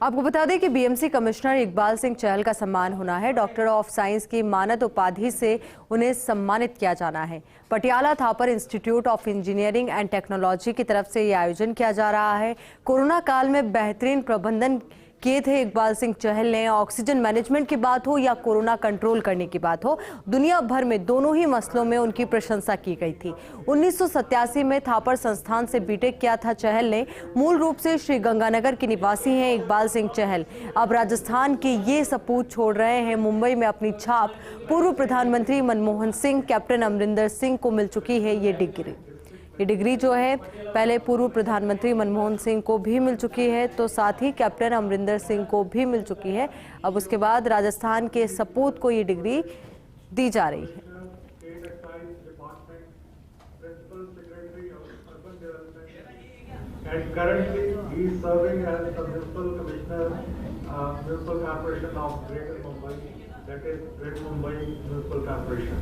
आपको बता दें कि बीएमसी कमिश्नर इकबाल सिंह चहल का सम्मान होना है। डॉक्टर ऑफ साइंस की मानद उपाधि से उन्हें सम्मानित किया जाना है। Patiala Thapar institute of engineering and technology की तरफ से यह आयोजन किया जा रहा है। कोरोना काल में बेहतरीन प्रबंधन किए थे इकबाल सिंह चहल ने। ऑक्सीजन मैनेजमेंट की बात हो या कोरोना कंट्रोल करने की बात हो, दुनिया भर में दोनों ही मसलों में उनकी प्रशंसा की गई थी। 1987 में थापर संस्थान से बीटेक किया था चहल ने। मूल रूप से श्री गंगानगर के निवासी हैं इकबाल सिंह चहल। अब राजस्थान के ये सपूत छोड़ रहे हैं। मुंबई में अपनी छाप पूर्व प्रधानमंत्री मनमोहन सिंह, कैप्टन अमरिंदर सिंह को मिल चुकी है ये डिग्री जो है पहले पूर्व प्रधानमंत्री मनमोहन सिंह को भी मिल चुकी है, तो साथ ही कैप्टन अमरिंदर सिंह को भी मिल चुकी है। अब उसके बाद राजस्थान के सपूत को ये डिग्री दी जा रही है। And currently he is serving as the Municipal Commissioner, Municipal Corporation of Greater Mumbai, that is Greater Mumbai Municipal Corporation.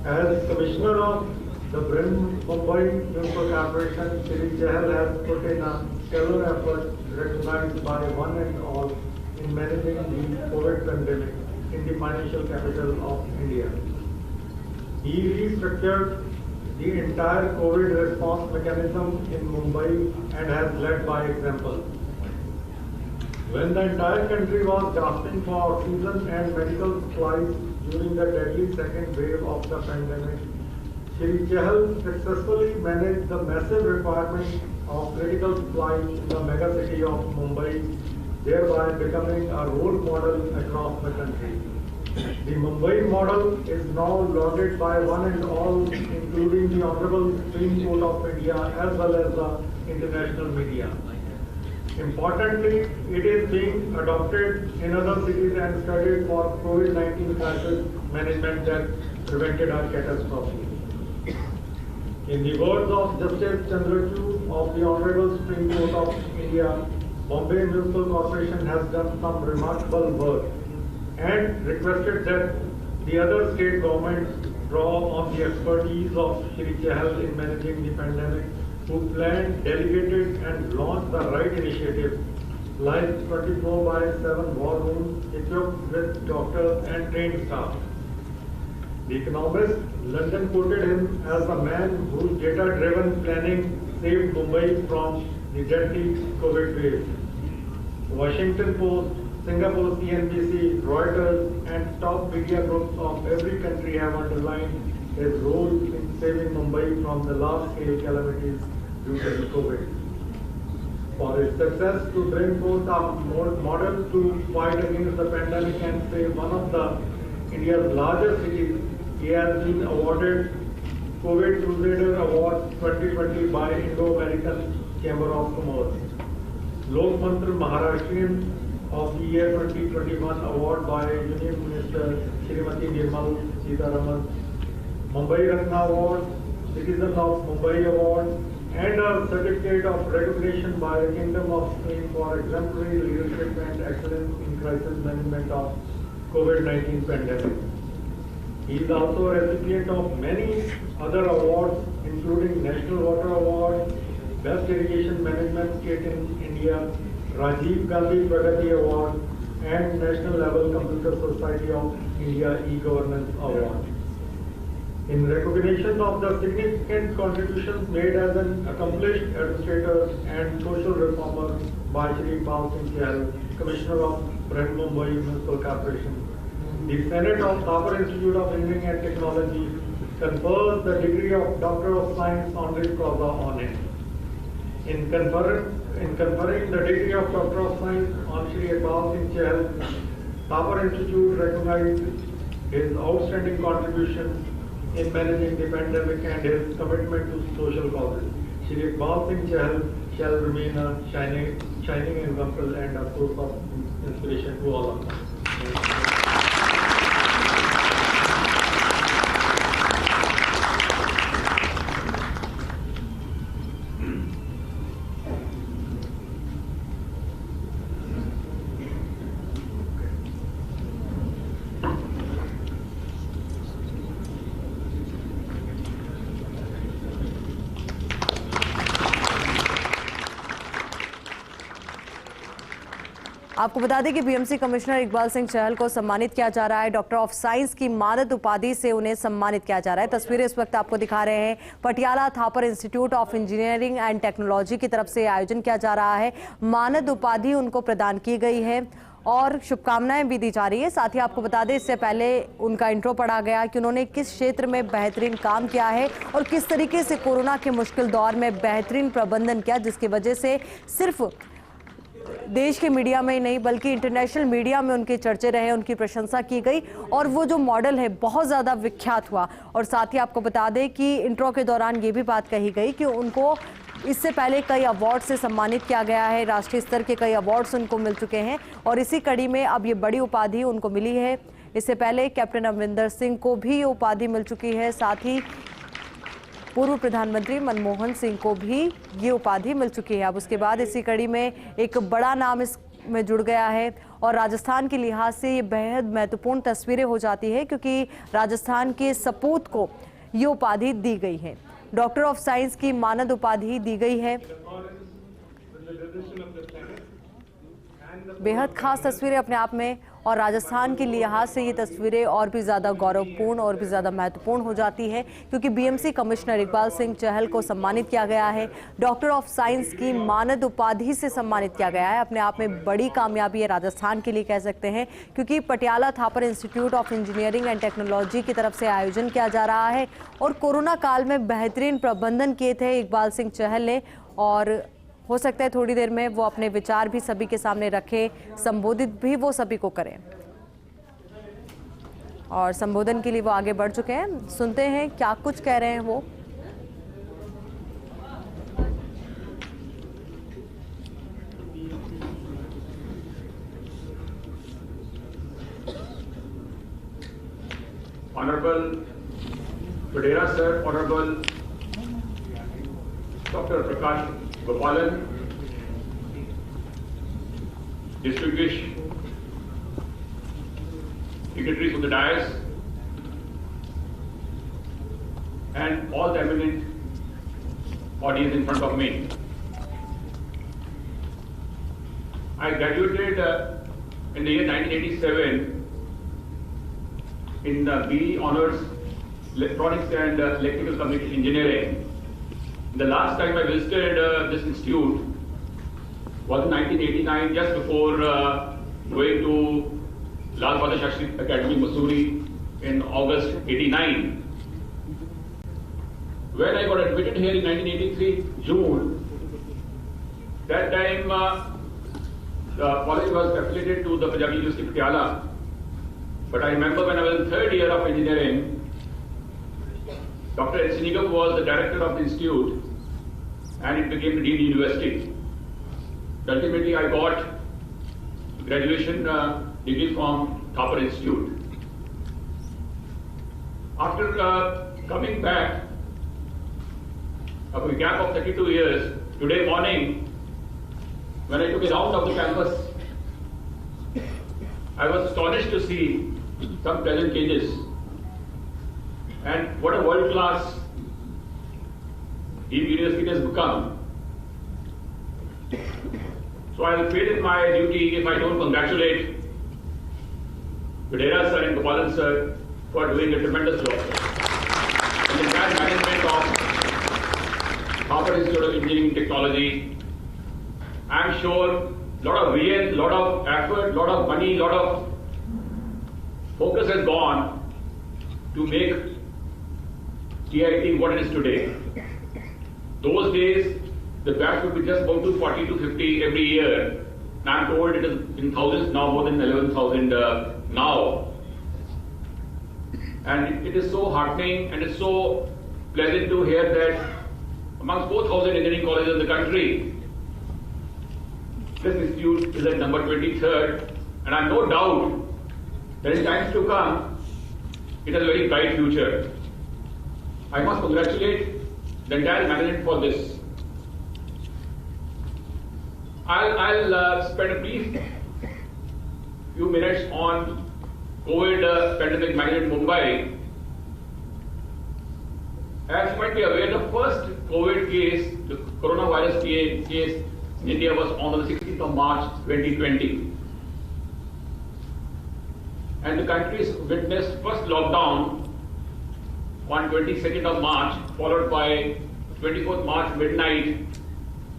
As Commissioner of the Greater Mumbai Municipal Corporation, Shri Chahal has put in a stellar effort recognized by one and all in managing the COVID pandemic in the financial capital of India. He restructured the entire COVID response mechanism in Mumbai and has led by example. When the entire country was gasping for oxygen and medical supplies during the deadly second wave of the pandemic, Shri Chahal successfully managed the massive requirement of critical supplies in the megacity of Mumbai, thereby becoming a role model across the country. The Mumbai model is now lauded by one and all, including the Honorable Supreme Court of India as well as the international media. Importantly, it is being adopted in other cities and studied for COVID-19 crisis management that prevented a catastrophe. In the words of Justice Chandrachud of the Honorable Supreme Court of India, Bombay Municipal Corporation has done some remarkable work and requested that the other state governments draw on the expertise of Shri Chahal in managing the pandemic, who planned, delegated and launched the right initiative like 24/7 war rooms equipped with doctors and trained staff. The Economist London quoted him as the man whose data-driven planning saved Mumbai from the deadly COVID wave. Washington Post, Singapore CNBC, Reuters and top media groups of every country have underlined his role in saving Mumbai from the large-scale calamities due to COVID. For his success to bring forth a model to fight against the pandemic and save one of the India's largest cities, he has been awarded COVID Crusader Award 2020 by Indo-American Chamber of Commerce. Lok Mantra Maharashtrian of the year 2021 award by Union Minister Srimati Nirmal Sitharaman, Mumbai Ratna Award, Citizen of Mumbai Award, and a certificate of recognition by the Kingdom of Spain for exemplary leadership and excellence in crisis management of COVID-19 pandemic. He is also a recipient of many other awards, including National Water Award, Best Irrigation Management State in India, Rajiv Gandhi Pragati Award and National Level Computer Society of India E-Governance Award. In recognition of the significant contributions made as an accomplished administrator and social reformer by Shri Iqbal Singh Chahal, Commissioner of Greater Mumbai Municipal Corporation, the Senate of Thakur Institute of Engineering and Technology confers the degree of Doctor of Science honoris causa on him. In conferring the degree of Doctor of Science on Shri Iqbal Singh Chahal, Thakur Institute recognized his outstanding contributions in managing the pandemic and his commitment to social causes. Shri Iqbal Singh Chahal shall remain a shining example and a source of inspiration to all of us. आपको बता दें कि BMC commissioner Iqbal Singh Chahal को सम्मानित किया जा रहा है। डॉक्टर ऑफ साइंस की मानद उपाधि से उन्हें सम्मानित किया जा रहा है। तस्वीरें इस वक्त आपको दिखा रहे हैं। Patiala Thapar institute of engineering and technology की तरफ से आयोजन किया जा रहा है। मानद उपाधि उनको प्रदान की गई है और शुभकामनाएं भी दी जा रही है। साथ ही आपको बता दें, इससे पहले उनका इंट्रो पढ़ा गया कि उन्होंने किस क्षेत्र में बेहतरीन काम किया है और किस तरीके से कोरोना के मुश्किल दौर में बेहतरीन प्रबंधन किया, जिसकी वजह से सिर्फ देश के मीडिया में ही नहीं बल्कि इंटरनेशनल मीडिया में उनके चर्चे रहे, उनकी प्रशंसा की गई और वो जो मॉडल है बहुत ज़्यादा विख्यात हुआ। और साथ ही आपको बता दें कि इंट्रो के दौरान ये भी बात कही गई कि उनको इससे पहले कई अवार्ड से सम्मानित किया गया है, राष्ट्रीय स्तर के कई अवार्ड्स उनको मिल चुके हैं और इसी कड़ी में अब ये बड़ी उपाधि उनको मिली है। इससे पहले कैप्टन अमरिंदर सिंह को भी ये उपाधि मिल चुकी है, साथ ही पूर्व प्रधानमंत्री मनमोहन सिंह को भी ये उपाधि मिल चुकी है। अब उसके बाद इसी कड़ी में एक बड़ा नाम इसमें जुड़ गया है और राजस्थान के लिहाज से ये बेहद महत्वपूर्ण तस्वीरें हो जाती है क्योंकि राजस्थान के सपूत को ये उपाधि दी गई है। डॉक्टर ऑफ साइंस की मानद उपाधि दी गई है। बेहद खास तस्वीरें अपने आप में और राजस्थान के लिहाज से ये तस्वीरें और भी ज़्यादा गौरवपूर्ण और भी ज़्यादा महत्वपूर्ण हो जाती है क्योंकि बीएमसी कमिश्नर इकबाल सिंह चहल को सम्मानित किया गया है। डॉक्टर ऑफ साइंस की मानद उपाधि से सम्मानित किया गया है। अपने आप में बड़ी कामयाबी है राजस्थान के लिए कह सकते हैं क्योंकि Patiala Thapar institute of engineering and technology की तरफ से आयोजन किया जा रहा है और कोरोना काल में बेहतरीन प्रबंधन किए थे इकबाल सिंह चहल ने और हो सकता है थोड़ी देर में वो अपने विचार भी सभी के सामने रखें, संबोधित भी वो सभी को करें और संबोधन के लिए वो आगे बढ़ चुके हैं। सुनते हैं क्या कुछ कह रहे हैं वो। Honorable Vadera sir, Honorable Dr. Prakash Gopalan, distinguished dignitaries of the dais, and all the eminent audience in front of me. I graduated in the year 1987 in BE Honours Electronics and Electrical Communication Engineering. The last time I visited this institute was in 1989, just before going to Lal Bahadur Shastri Academy, Mussoorie in August 89. When I got admitted here in 1983, June, that time the college was affiliated to the Punjabi University Patiala. But I remember when I was in third year of engineering, Dr. S. Nigam was the director of the institute and it became the Dean University. Ultimately, I got graduation degree from Thapar Institute. After coming back, after a gap of 32 years, today morning, when I took a round of the campus, I was astonished to see some pleasant changes. And what a world-class Deep University has become. So I will fail in my duty if I don't congratulate Vadera sir and Gopalan sir for doing a tremendous job. And the entire management of Harvard Institute of Engineering and Technology, I am sure lot of vision, lot of effort, lot of money, lot of focus has gone to make TIT what it is today. Those days, the batch would be just about 240 to 50 every year. And I'm told it is in thousands now, more than 11,000 now. And it is so heartening and it's so pleasant to hear that amongst 4,000 engineering colleges in the country, this institute is at number 23rd. And I have no doubt that in times to come, it has a very bright future. I must congratulate the entire management for this. I'll spend a brief few minutes on COVID pandemic management in Mumbai. As you might be aware, the first COVID case, the coronavirus case in India was on the 16th of March 2020. and the country witnessed first lockdown on 22nd of March, followed by 24th March midnight,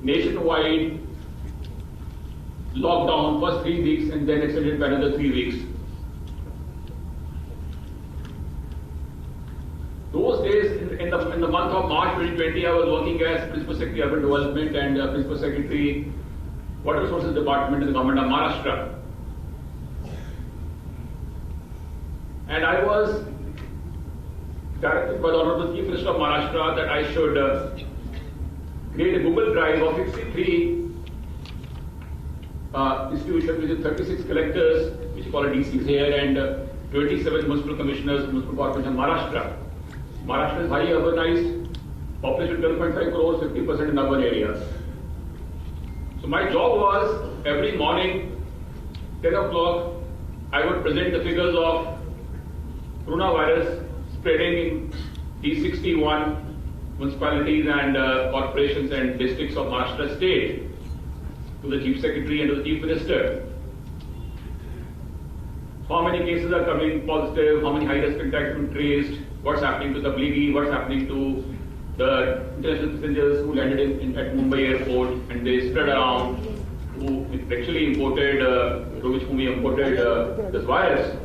nationwide lockdown first 3 weeks and then extended by another 3 weeks. Those days, in the month of March 2020, I was working as Principal Secretary Urban Development and Principal Secretary Water Resources Department in the government of Maharashtra. And I was directed by the Honorable Chief Minister of Maharashtra that I should create a Google Drive of 63 institutions, which is 36 collectors, which you call DCs here, and 27 municipal commissioners, municipal corporation of Maharashtra. Maharashtra is highly urbanized, population 12.5 crores, 50% in urban areas. So my job was every morning, 10 o'clock, I would present the figures of coronavirus spreading in these 61 municipalities and corporations and districts of Maharashtra state to the Chief Secretary and to the Chief Minister. How many cases are coming positive, how many high-risk contacts have been traced, what's happening to the Tablighi, what's happening to the international passengers who landed at Mumbai airport and they spread around, who actually imported, through which we imported this virus.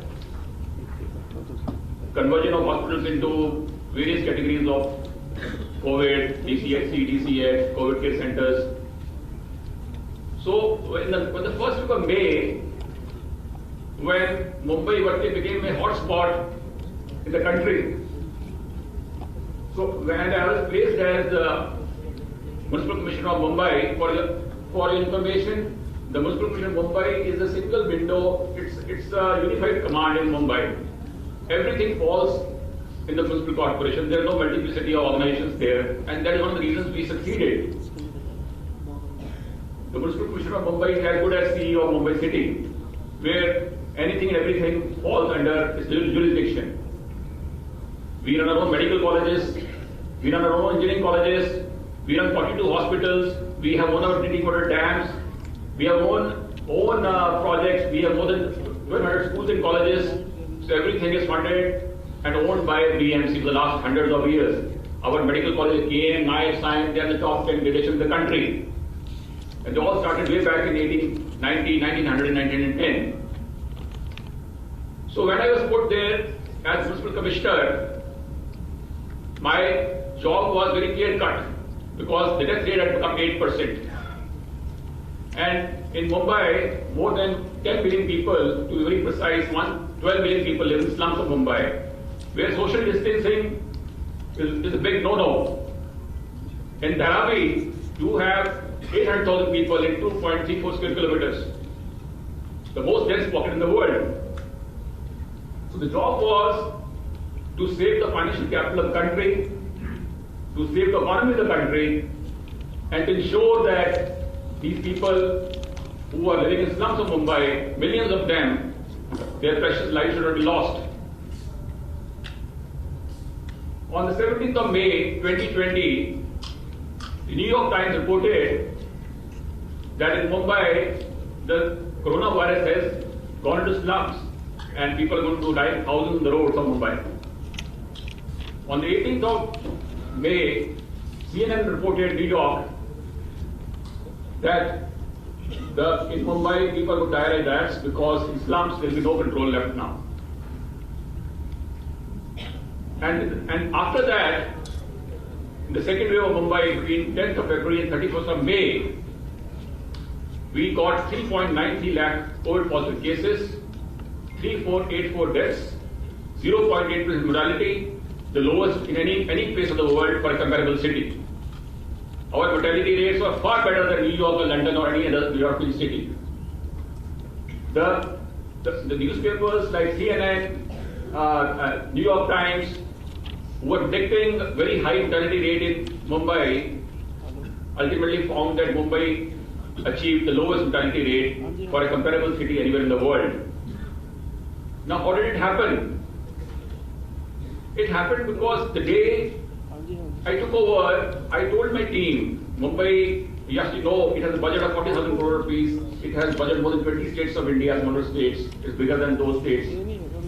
Conversion of hospitals into various categories of COVID, DCHC, DCX, COVID care centers. So when the first week of May, when Mumbai became a hotspot in the country, so when I was placed as the Municipal Commissioner of Mumbai, for your information, the Municipal Commissioner of Mumbai is a single window. It's a unified command in Mumbai. Everything falls in the municipal corporation. There is no multiplicity of organizations there, and that is one of the reasons we succeeded. The Municipal Commissioner of Mumbai is as good as CEO of Mumbai City, where anything and everything falls under its jurisdiction. We run our own medical colleges, we run our own engineering colleges, we run 42 hospitals, we have one of our drinking water dams, we have own projects, we have more than 1,200 schools and colleges, so everything is funded and owned by BMC for the last hundreds of years. Our medical colleges, KM, NICE, Science, they are the top 10 gradation in the country. And they all started way back in 1900 and 1910. So when I was put there as Municipal Commissioner, my job was very clear-cut because the death rate had become 8%. And in Mumbai, more than 10 million people, to be very precise, 12 million people live in slums of Mumbai, where social distancing is a big no-no. In Dharavi, you have 800,000 people in 2.34 square kilometers, the most dense pocket in the world. So the job was to save the financial capital of the country, to save the economy of the country, and to ensure that these people who are living in slums of Mumbai, millions of them, their precious lives should not be lost. On the 17th of May 2020, the New York Times reported that in Mumbai, the coronavirus has gone into slums and people are going to die thousands on the roads of Mumbai. On the 18th of May, CNN reported New York that in Mumbai people would die like rats because in slums there will be no control left now. And after that, in the second wave of Mumbai, between 10th of February and 31st of May, we got 3.93 lakh COVID positive cases, 3,484 deaths, 0.8% mortality, the lowest in any place of the world for a comparable city. Our mortality rates were far better than New York or London or any other European city. The newspapers like CNN, New York Times, who were predicting very high mortality rate in Mumbai, ultimately found that Mumbai achieved the lowest mortality rate for a comparable city anywhere in the world. Now, how did it happen? It happened because the day I took over, I told my team, Mumbai, you actually know, it has a budget of 40,000 crore rupees. It has budget more than 20 states of India, smaller states. It's bigger than those states.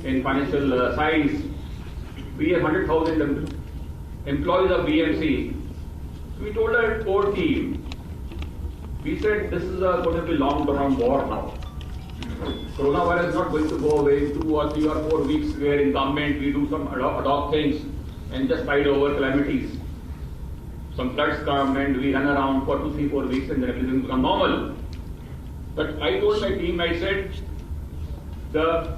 in financial science. We have 100,000 employees of BMC. So we told our core team, we said this is going to be long-term war now. Coronavirus is not going to go away in 2 or 3 or 4 weeks where in government we do some ad hoc things and just tide over calamities. Some floods come and we run around for 2, 3, 4 weeks and then everything becomes normal. But I told my team, I said, the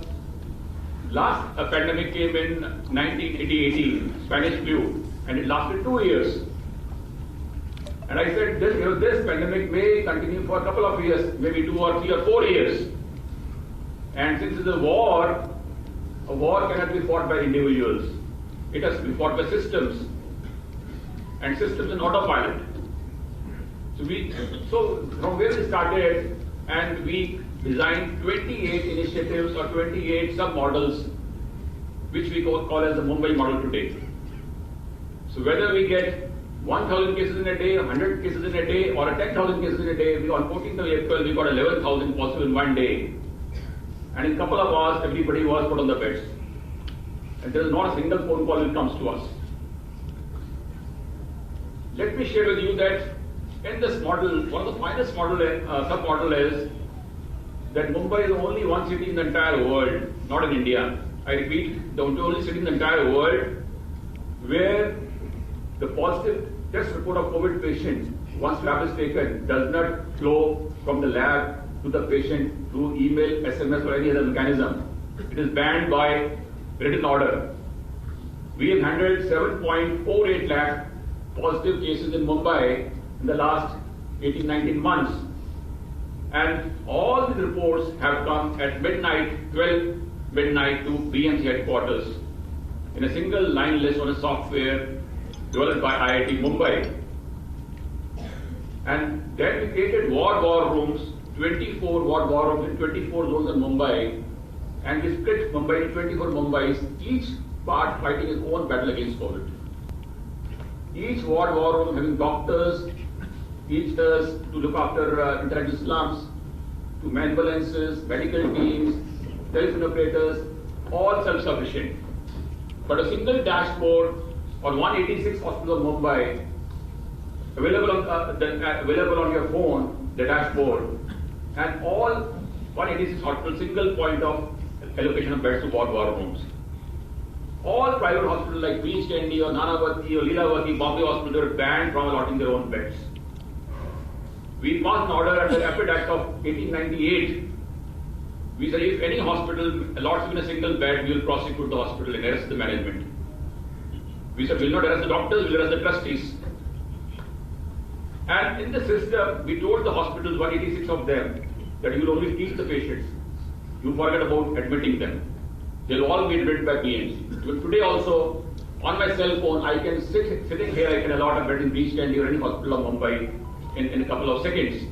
last pandemic came in 1980, Spanish flu, and it lasted 2 years. And I said, this pandemic may continue for a couple of years, maybe 2 or 3 or 4 years. And since it's a war cannot be fought by individuals. It has to be fought by systems. And systems in autopilot. So from where we started, and we designed 28 initiatives or 28 sub-models, which we call as the Mumbai model today. So whether we get 1,000 cases in a day, 100 cases in a day, or 10,000 cases in a day, on 14th of April, we got 11,000 possible in one day. And in a couple of hours, everybody was put on the beds. And there is not a single phone call that comes to us. Let me share with you that in this model, one of the finest sub-model is that Mumbai is the only one city in the entire world, not in India. I repeat, the only city in the entire world where the positive test report of COVID patient, once lab is taken, does not flow from the lab to the patient through email, SMS, or any other mechanism. It is banned by written order. We have handled 7.48 lakh positive cases in Mumbai in the last 18-19 months. And all the reports have come at midnight, 12 midnight to BMC headquarters in a single line list on a software developed by IIT Mumbai. And then we created war rooms, 24 war rooms in 24 zones in Mumbai, and we split Mumbai into 24 Mumbais, each part fighting its own battle against COVID. Each war room having doctors, each does to look after interactive slums, to ambulances, medical teams, telephone operators, all self-sufficient. But a single dashboard on 186 hospitals of Mumbai, available on your phone, the dashboard, and all 186 hospitals, single point of allocation of beds to war rooms. All private hospitals like Beach Candy or Nanavati or Leelavati, Bombay Hospital were banned from allotting their own beds. We passed an order under the Rapid Act of 1898. We said if any hospital allots even a single bed, we will prosecute the hospital and arrest the management. We said we will not arrest the doctors, we will arrest the trustees. And in the system, we told the hospitals, 186 of them, that you will only treat the patients. You forget about admitting them. They'll all be admitted by BMC. Today also, on my cell phone, I can sitting here, I can allot a bed in Beach Candy or any hospital of Mumbai in a couple of seconds.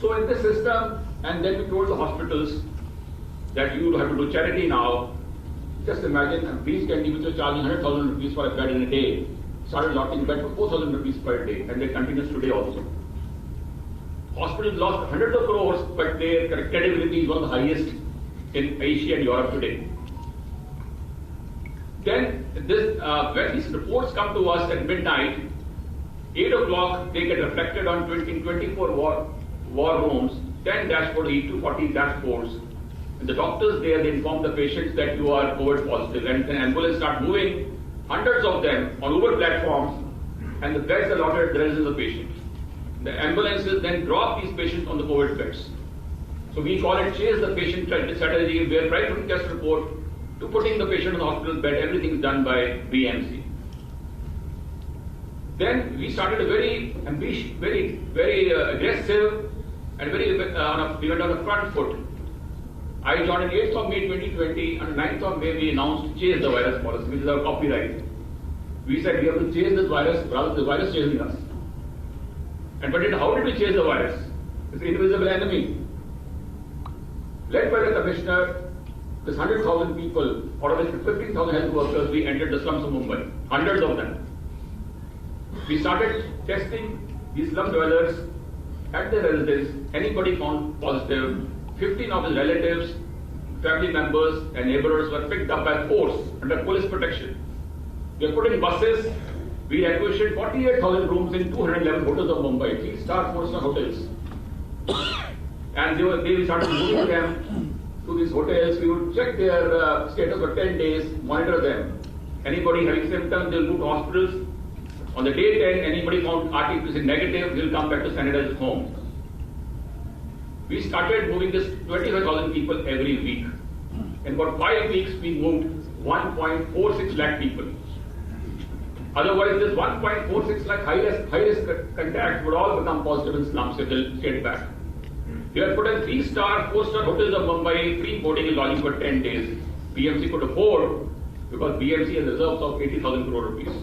So in this system, and then we told the hospitals that you have to do charity now. Just imagine a Beach Candy which was charging 100,000 rupees for a bed in a day, started allotting bed for 4,000 rupees per day, and that continues today also. Hospitals lost hundreds of crores, but their credibility is one of the highest in Asia and Europe today. Then, when these reports come to us at midnight, 8 o'clock, they get reflected on 24 war rooms, 10 dashboards, each 240 dashboards. And the doctors there, they inform the patients that you are COVID positive, and then ambulance start moving, hundreds of them on Uber platforms, and the beds allotted, there is the patient. The ambulances then drop these patients on the COVID beds. So we call it chase the patient strategy, where right from test report to putting the patient in the hospital bed, everything is done by BMC. Then we started a very ambitious, very aggressive, and we went on a front foot. I joined on 8th of May 2020, on 9th of May we announced Chase the Virus policy, which is our copyright. We said we have to chase this virus rather than the virus chasing us. But how did we chase the virus? It's an invisible enemy. Led by the commissioner, this 100,000 people, out of which 15,000 health workers, we entered the slums of Mumbai, hundreds of them. We started testing these slum dwellers at their residence. Anybody found positive, 15 of his relatives, family members and neighbors were picked up by force under police protection. We have put in buses. We requisitioned 48,000 rooms in 211 hotels of Mumbai, 3-star, 4-star hotels. And they started moving them to these hotels. We would check their status for 10 days, monitor them. Anybody having symptoms, they'll move to hospitals. On the day 10, anybody found RT-PCR negative, they'll come back to sanitize his home. We started moving this 25,000 people every week. In about 5 weeks, we moved 1.46 lakh people. Otherwise, this 1.46 lakh high-risk contacts would all become positive in slums if they'll get back. We have put in 3-star, 4-star hotels of Mumbai, free boarding and lodging for 10 days. BMC could afford because BMC has reserves of 80,000 crore rupees.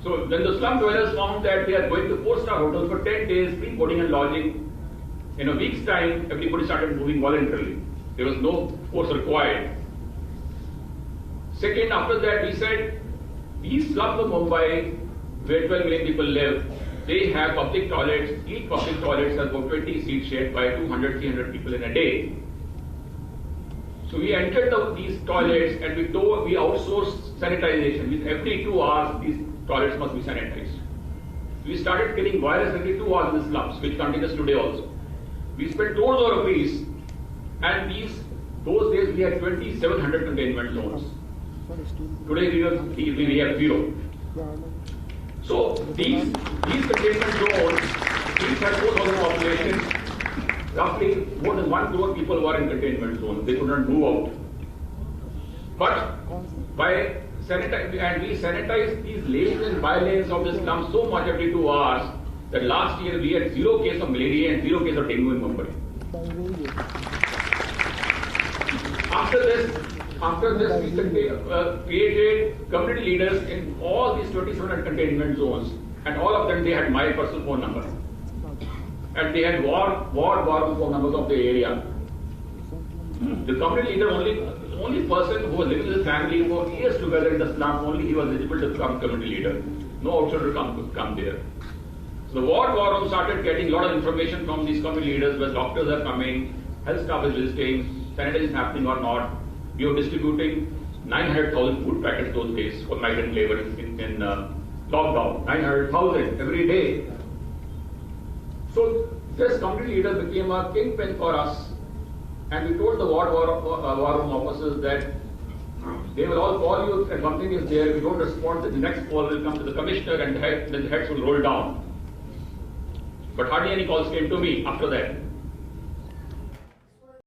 So when the slum dwellers found that they are going to 4-star hotels for 10 days, free boarding and lodging, in a week's time, everybody started moving voluntarily. There was no force required. Second, after that, we said, these slums of Mumbai, where 12 million people live, they have public toilets. Each public toilet has about 20 seats shared by 200, 300 people in a day. So we entered these toilets and we outsourced sanitization. With every 2 hours, these toilets must be sanitized. We started killing virus every 2 hours in the slums, which continues today also. We spent crores of rupees, and those days we had 2,700 containment zones. Today we have 0. So these containment zones, each had 4,000 populations. Roughly more than 1 crore people were in containment zones. They could not move out. But by sanitizing, we sanitized these lanes and by-lanes of the slums so much every 2 hours that last year we had 0 case of malaria and 0 case of dengue in Mumbai. After this, we created community leaders in all these 27 containment zones, and all of them, they had my personal phone number. And they had ward phone numbers of the area. The community leader, only person who was living with his family for years together in the slum, only he was eligible to become community leader. No outsider come there. So the ward room started getting a lot of information from these community leaders where doctors are coming, health staff is visiting, sanitation is happening or not. We were distributing 900,000 food packets those days for migrant labor in lockdown. 900,000 every day. So this community leader became a kingpin for us, and we told the war room officers that they will all call you if something is there. If you don't respond, the next call will come to the commissioner and the heads will roll down. But hardly any calls came to me after that.